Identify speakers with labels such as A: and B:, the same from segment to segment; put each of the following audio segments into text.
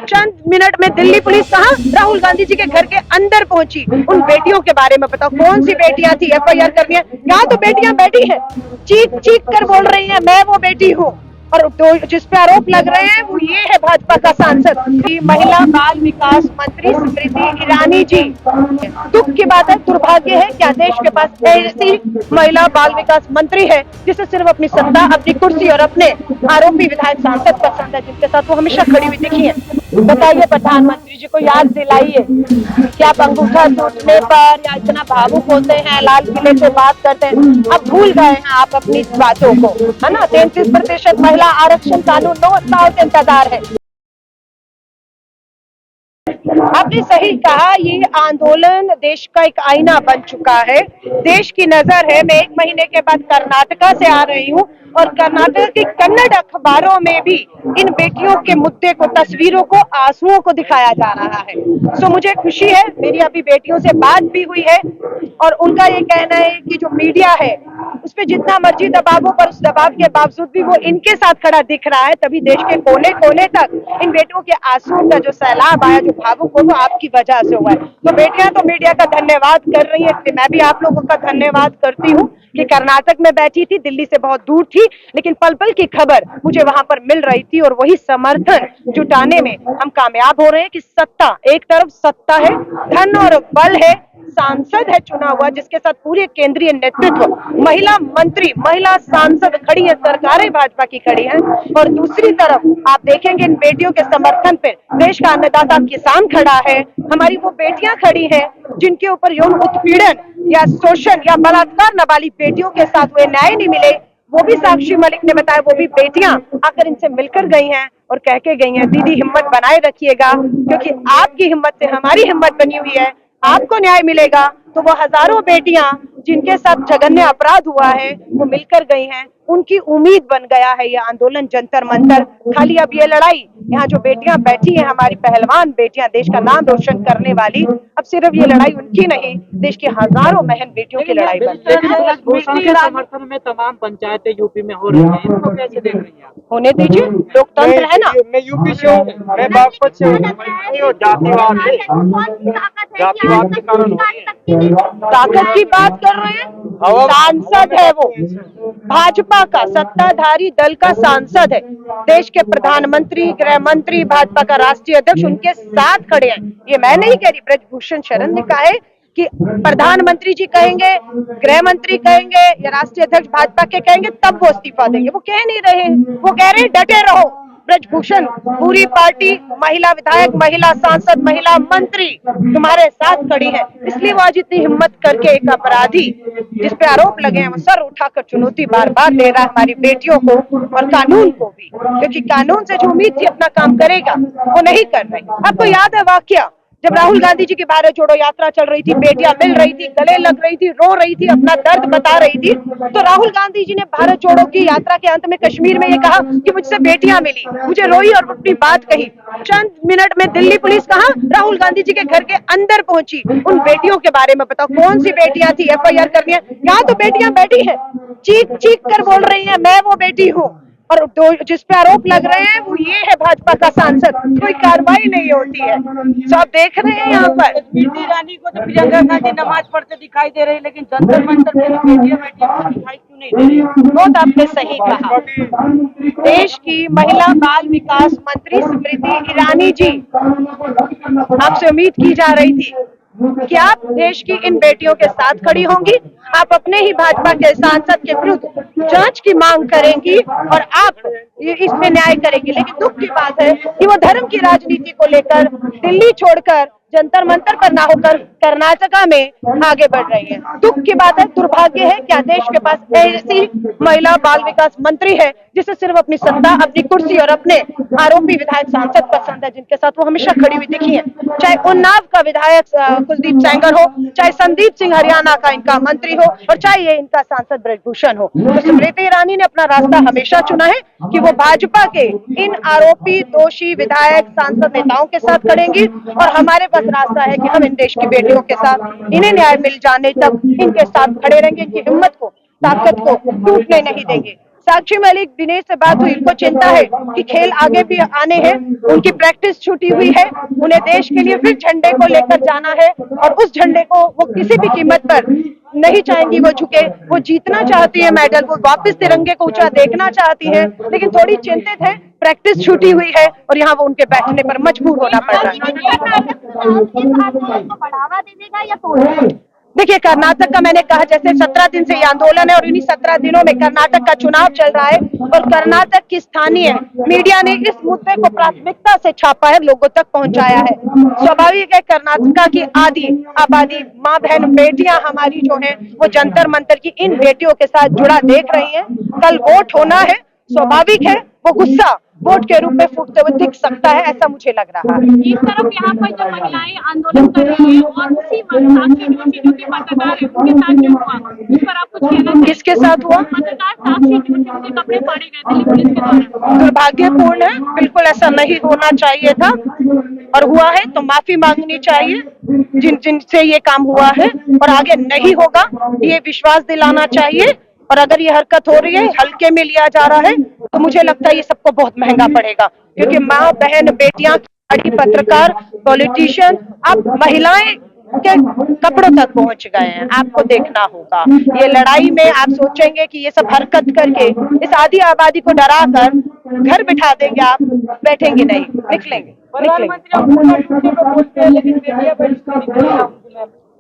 A: चंद minute में Delhi police कहाँ राहुल गांधी जी के घर के अंदर पहुंची। उन बेटियों के बारे में बताओ, कौन सी बेटियां थी, एफआईआर करनी है। यहाँ तो बेटियां बैठी हैं, चीख चीख कर बोल रही हैं मैं वो बेटी हूँ, और जिस पे आरोप लग रहे हैं वो ये है भाजपा का सांसद महिला बाल विकास मंत्री स्मृति ईरानी जी। दुख की बात है, दुर्भाग्य है क्या देश के पास ऐसी महिला बाल विकास मंत्री है जिसे सिर्फ अपनी सत्ता, अपनी कुर्सी और अपने आरोपी विधायक सांसद पसंद है, जिनके साथ वो हमेशा खड़ी हुई दिखी है। बताइए प्रधानमंत्री जी को याद दिलाइए कि आप अंगूठा टूटने पर या इतना भावुक होते हैं, लाल किले पे बात करते हैं, अब भूल गए हैं आप अपनी बातों को, है ना। 33% महिला आरक्षण कानून 9 साल से इंतजार है। आपने सही कहा, ये आंदोलन देश का एक आईना बन चुका है। देश की नजर है। मैं 1 महीने के बाद कर्नाटका से आ रही हूँ और कर्नाटक की कन्नड़ अखबारों में भी इन बेटियों के मुद्दे को, तस्वीरों को, आंसुओं को दिखाया जा रहा है। सो मुझे खुशी है, मेरी अभी बेटियों से बात भी हुई है और उनका ये कहना है कि जो मीडिया है उस पर जितना मर्जी दबाव हो, पर उस दबाव के बावजूद भी वो इनके साथ खड़ा दिख रहा है, तभी देश के कोने कोने तक इन बेटियों के आंसुओं का जो सैलाब आया, जो भावुक हो, वो आपकी वजह से हुआ है। तो बेटियां तो मीडिया का धन्यवाद कर रही है, मैं भी आप लोगों का धन्यवाद करती हूँ कि कर्नाटक में बैठी थी, दिल्ली से बहुत दूर थी, लेकिन पल पल की खबर मुझे वहां पर मिल रही थी और वही समर्थन जुटाने में हम कामयाब हो रहे हैं कि सत्ता, एक तरफ सत्ता है, धन और बल है, सांसद है चुना हुआ जिसके साथ पूरे केंद्रीय नेतृत्व, महिला मंत्री, महिला सांसद खड़ी है, सरकारें भाजपा की खड़ी हैं, और दूसरी तरफ आप देखेंगे इन बेटियों के समर्थन पे देश का अन्नदाता किसान खड़ा है, हमारी वो बेटियां खड़ी हैं जिनके ऊपर यौन उत्पीड़न या शोषण या बलात्कार नाबालिग बेटियों के साथ हुए न्याय नहीं मिले, वो भी साक्षी मलिक ने बताया, वो भी बेटियां आकर इनसे मिलकर गई हैं और कह के गई हैं दीदी हिम्मत बनाए रखिएगा, क्योंकि आपकी हिम्मत से हमारी हिम्मत बनी हुई है, आपको न्याय मिलेगा। तो वो हजारों बेटियां जिनके साथ जघन्य अपराध हुआ है वो मिलकर गई हैं, उनकी उम्मीद बन गया है ये आंदोलन जंतर मंतर। खाली अब ये लड़ाई, यहाँ जो बेटियां बैठी हैं हमारी पहलवान बेटियां, देश का नाम रोशन करने वाली, अब सिर्फ ये लड़ाई उनकी नहीं, देश की हजारों बहन बेटियों की लड़ाई बन
B: के समर्थन में तमाम पंचायतें यूपी में हो रही है, इसको कैसे देख रही हैं?
A: होने दीजिए, लोकतंत्र है ना।
C: मैं यूपी से हूँ, मैं बागपत से हूँ, जातिवाद के कारण
A: ताकत की बात कर रहे हैं, सांसद है वो, भाजपा का सत्ताधारी दल का सांसद है, देश के प्रधानमंत्री, गृह मंत्री, भाजपा का राष्ट्रीय अध्यक्ष उनके साथ खड़े हैं। ये मैं नहीं कह रही, ब्रजभूषण शरण ने कहा है कि प्रधानमंत्री जी कहेंगे, गृह मंत्री कहेंगे या राष्ट्रीय अध्यक्ष भाजपा के कहेंगे तब वो इस्तीफा देंगे, वो कह नहीं रहे, वो कह रहे डटे रहो। ब्रजभूषण, पूरी पार्टी, महिला विधायक, महिला सांसद, महिला मंत्री तुम्हारे साथ खड़ी है, इसलिए वो आज इतनी हिम्मत करके एक अपराधी जिस पे आरोप लगे हैं वो सर उठाकर चुनौती बार बार दे रहा है हमारी बेटियों को और कानून को भी, क्योंकि कानून से जो उम्मीद थी अपना काम करेगा वो नहीं कर रही। आपको याद है वाकया जब राहुल गांधी जी की भारत जोड़ो यात्रा चल रही थी, बेटियां मिल रही थी, गले लग रही थी, रो रही थी, अपना दर्द बता रही थी, तो राहुल गांधी जी ने भारत जोड़ो की यात्रा के अंत में कश्मीर में ये कहा कि मुझसे बेटियां मिली, मुझे रोई और अपनी बात कही। चंद मिनट में दिल्ली पुलिस कहाँ राहुल गांधी जी के घर के अंदर पहुंची। उन बेटियों के बारे में बताओ, कौन सी बेटियां थी, एफआईआर करनी है। यहाँ तो बेटियां बैठी हैं, चीख चीख कर बोल रही है मैं वो बेटी हूँ, और जिस पे आरोप लग रहे हैं वो ये है भाजपा का सांसद, कोई कार्रवाई नहीं होती है। सब देख रहे हैं यहाँ पर
B: स्मृति ईरानी को तो प्रियंका गांधी नमाज पढ़ते दिखाई दे रही, लेकिन जंतर मंतर पे बेटियां दिखाई क्यों नहीं दे रही?
A: बहुत आपने सही कहा, देश की महिला बाल विकास मंत्री स्मृति ईरानी जी, आपसे उम्मीद की जा रही थी कि आप देश की इन बेटियों के साथ खड़ी होंगी, आप अपने ही भाजपा के सांसद के विरुद्ध जांच की मांग करेंगी और आप इसमें न्याय करेंगी। लेकिन दुख की बात है कि वो धर्म की राजनीति को लेकर दिल्ली छोड़कर जंतर मंतर पर ना होकर कर्नाटका में आगे बढ़ रही है। दुख की बात है, दुर्भाग्य है क्या देश के पास ऐसी महिला बाल विकास मंत्री है जिसे सिर्फ अपनी सत्ता, अपनी कुर्सी और अपने आरोपी विधायक सांसद पसंद है, जिनके साथ वो हमेशा खड़ी हुई दिखी है। चाहे उन्नाव का विधायक कुलदीप सेंगर हो, चाहे संदीप सिंह हरियाणा का इनका मंत्री हो, और चाहे ये इनका सांसद ब्रजभूषण हो, तो स्मृति ईरानी ने अपना रास्ता हमेशा चुना है कि वो भाजपा के इन आरोपी, दोषी विधायक, सांसद नेताओं के साथ खड़ेंगी और हमारे पास रास्ता है कि हम इन देश की बेटियों के साथ, इन्हें न्याय मिल जाने तक इनके साथ खड़े रहेंगे, इनकी हिम्मत को, ताकत को टूटने नहीं देंगे। साक्षी मलिक, दिनेश से बात हुई, इनको चिंता है कि खेल आगे भी आने हैं, उनकी प्रैक्टिस छूटी हुई है, उन्हें देश के लिए फिर झंडे को लेकर जाना है और उस झंडे को वो किसी भी कीमत पर नहीं चाहेंगी वो झुके। वो जीतना चाहती है मेडल, वो वापस तिरंगे को ऊंचा देखना चाहती है, लेकिन थोड़ी चिंतित है, प्रैक्टिस छूटी हुई है और यहाँ वो उनके बैठने पर मजबूर होना पड़ रहा है।
D: बढ़ावा देगा या तोड़ेगा?
A: देखिए, कर्नाटक का मैंने कहा जैसे 17 दिन से ये आंदोलन है और इन्हीं 17 दिनों में कर्नाटक का चुनाव चल रहा है और कर्नाटक की स्थानीय मीडिया ने इस मुद्दे को प्राथमिकता से छापा है, लोगों तक पहुंचाया है। स्वाभाविक है, कर्नाटक की आधी आबादी, माँ बहन बेटियां हमारी जो है वो जंतर मंतर की इन बेटियों के साथ जुड़ा देख रही है। कल वोट होना है, स्वाभाविक है वो गुस्सा वोट के रूप में फूटते हुए दिख सकता है, ऐसा मुझे लग रहा है।
D: एक तरफ यहाँ पर जो महिलाएं आंदोलन कर रही हैं और उसी साक्षी जोशी जो कि पत्रकार है उनके साथ जो हुआ उस पर आप कुछ कहना चाहेंगे?
A: किसके साथ हुआ?
D: पत्रकार साक्षी जोशी, उनके कपड़े फाड़े गए थे पुलिस के द्वारा।
A: दुर्भाग्यपूर्ण है, बिल्कुल ऐसा नहीं होना चाहिए था और हुआ है तो माफी मांगनी चाहिए जिनसे ये काम हुआ है और आगे नहीं होगा ये विश्वास दिलाना चाहिए। और अगर ये हरकत हो रही है, हल्के में लिया जा रहा है, तो मुझे लगता है ये सबको बहुत महंगा पड़ेगा, क्योंकि माँ बहन बेटियां, पत्रकार, पॉलिटिशियन, अब महिलाएं के कपड़ों तक पहुंच गए हैं। आपको देखना होगा ये लड़ाई में आप सोचेंगे कि ये सब हरकत करके इस आधी आबादी को डरा कर घर बिठा देंगे, आप बैठेंगे नहीं, निकलेंगे।
B: बोलते हैं लेकिन मीडिया पर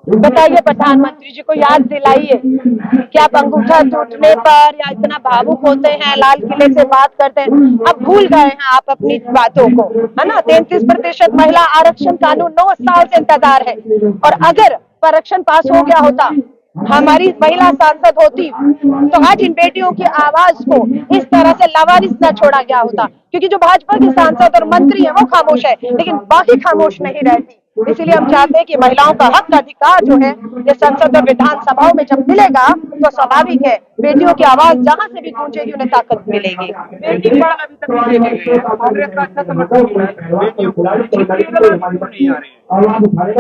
A: बताइए, प्रधानमंत्री जी को याद दिलाइए कि आप अंगूठा टूटने पर या इतना भावुक होते हैं, लाल किले से बात करते हैं, अब भूल गए हैं आप अपनी बातों को, है ना। 33% महिला आरक्षण कानून 9 साल से इंतजार है और अगर आरक्षण पास हो गया होता, हमारी महिला सांसद होती, तो आज इन बेटियों की आवाज को इस तरह से लावारिस न छोड़ा गया होता, क्योंकि जो भाजपा की सांसद और मंत्री है वो खामोश है, लेकिन बाकी खामोश नहीं रहती। इसीलिए हम चाहते हैं कि महिलाओं का हक अधिकार जो है ये संसद और विधानसभाओं में जब मिलेगा तो स्वाभाविक है बेटियों की आवाज जहां से भी गूंजेगी उन्हें ताकत मिलेगी।
B: बेटी पढ़ा अभी तक नहीं देने गई है, कांग्रेस का अच्छा समर्थन मिला है।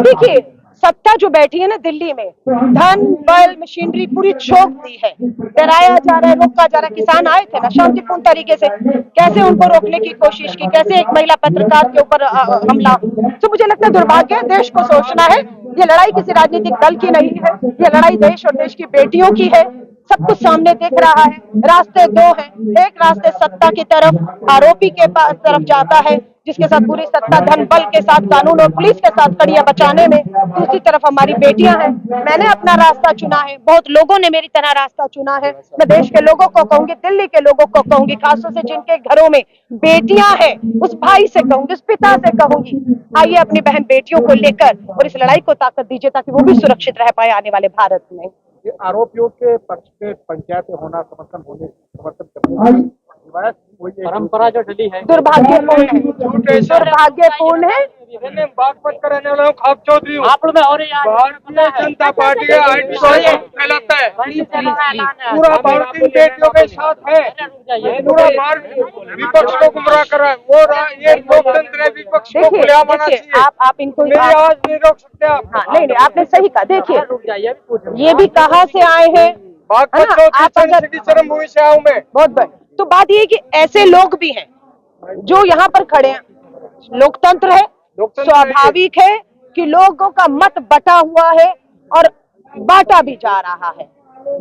A: देखिए, सत्ता जो बैठी है ना दिल्ली में, धन बल मशीनरी पूरी झोंक दी है, डराया जा रहा है, रोका जा रहा है। किसान आए थे ना शांतिपूर्ण तरीके से, कैसे उनको रोकने की कोशिश की, कैसे एक महिला पत्रकार के ऊपर हमला। तो मुझे लगता है दुर्भाग्य है, देश को सोचना है, ये लड़ाई किसी राजनीतिक दल की नहीं है, ये लड़ाई देश और देश की बेटियों की है। सब कुछ सामने दिख रहा है, रास्ते दो हैं, एक रास्ते सत्ता की तरफ, आरोपी के पास तरफ जाता है जिसके साथ पूरी सत्ता धन बल के साथ कानून और पुलिस के साथ खड़ी है बचाने में, दूसरी तरफ हमारी बेटियां हैं। मैंने अपना रास्ता चुना है, बहुत लोगों ने मेरी तरह रास्ता चुना है। मैं देश के लोगों को कहूंगी, दिल्ली के लोगों को कहूंगी, खासतौर से जिनके घरों में बेटियां हैं, उस भाई से कहूंगी, उस पिता से कहूंगी, आइए अपनी बहन बेटियों को लेकर और इस लड़ाई को ताकत दीजिए ताकि वो भी सुरक्षित रह पाए आने वाले भारत में।
C: आरोपियों के पक्ष में पंचायत होना, समर्थन करने परंपरा जो डली है,
A: दुर्भाग्यपूर्ण है, दुर्भाग्यपूर्ण है।
C: बागपत का रहने वाला खाप चौधरी हूँ। भारतीय जनता पार्टी का आईटी कहलाता है, पूरा भारत इन बेटियों के साथ है, पूरा भारत विपक्ष को गुमराह कर रहा है। वो ये लोकतंत्र है, विपक्ष को खुला माना चाहिए।
A: आप इनको
C: मेरी आवाज नहीं रोक सकते आप।
A: हाँ, नहीं, आपने सही कहा। देखिए, ये भी कहाँ से आए हैं,
C: बागपत चरम भूमि से आऊँ मैं।
A: बहुत बड़ी तो बात ये है कि ऐसे लोग भी हैं जो यहाँ पर खड़े हैं। लोकतंत्र है, स्वाभाविक है कि लोगों का मत बटा हुआ है और बांटा भी जा रहा है।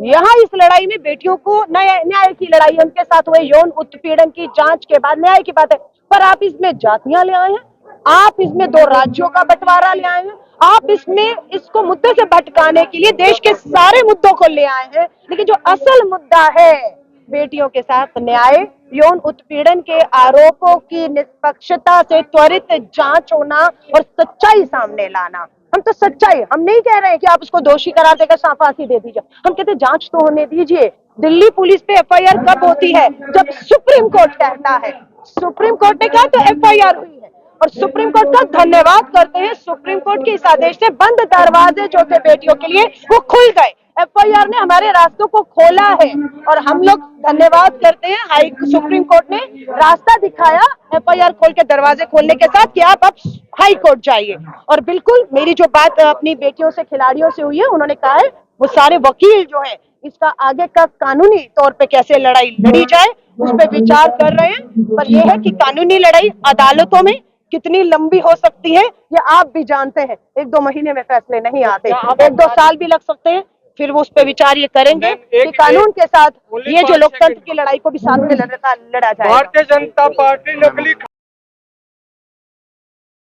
A: यहाँ इस लड़ाई में बेटियों को न्याय की लड़ाई, उनके साथ हुए यौन उत्पीड़न की जांच के बाद न्याय की बात है, पर आप इसमें जातियां ले आए हैं, आप इसमें 2 राज्यों का बंटवारा ले आए हैं, आप इसमें इसको मुद्दे से भटकाने के लिए देश के सारे मुद्दों को ले आए हैं। लेकिन जो असल मुद्दा है बेटियों के साथ न्याय, यौन उत्पीड़न के आरोपों की निष्पक्षता से त्वरित जांच होना और सच्चाई सामने लाना। हम तो सच्चाई, हम नहीं कह रहे हैं कि आप उसको दोषी करार देकर फांसी दे दीजिए, हम कहते हैं जांच तो होने दीजिए। दिल्ली पुलिस पे एफआईआर कब होती है? जब सुप्रीम कोर्ट कहता है। सुप्रीम कोर्ट ने कहा तो एफआईआर हुई है और सुप्रीम कोर्ट का धन्यवाद करते हैं। सुप्रीम कोर्ट के इस आदेश से बंद दरवाजे जो थे बेटियों के लिए वो खुल गए। एफआईआर ने हमारे रास्तों को खोला है और हम लोग धन्यवाद करते हैं। सुप्रीम कोर्ट ने रास्ता दिखाया एफआईआर खोल के, दरवाजे खोलने के साथ कि आप अब हाई कोर्ट जाइए। और बिल्कुल मेरी जो बात अपनी बेटियों से, खिलाड़ियों से हुई है, उन्होंने कहा है वो सारे वकील जो है इसका आगे का कानूनी तौर पे कैसे लड़ाई लड़ी जाए उस पर विचार कर रहे हैं। पर यह है कि कानूनी लड़ाई अदालतों में कितनी लंबी हो सकती है ये आप भी जानते हैं। 1-2 महीने में फैसले नहीं आते, 1-2 साल भी लग सकते हैं। फिर वो उस पर विचार ये करेंगे कि कानून के साथ ये जो लोकतंत्र की लड़ाई को भी साथ में लड़ा जाए।
C: भारतीय जनता पार्टी नकली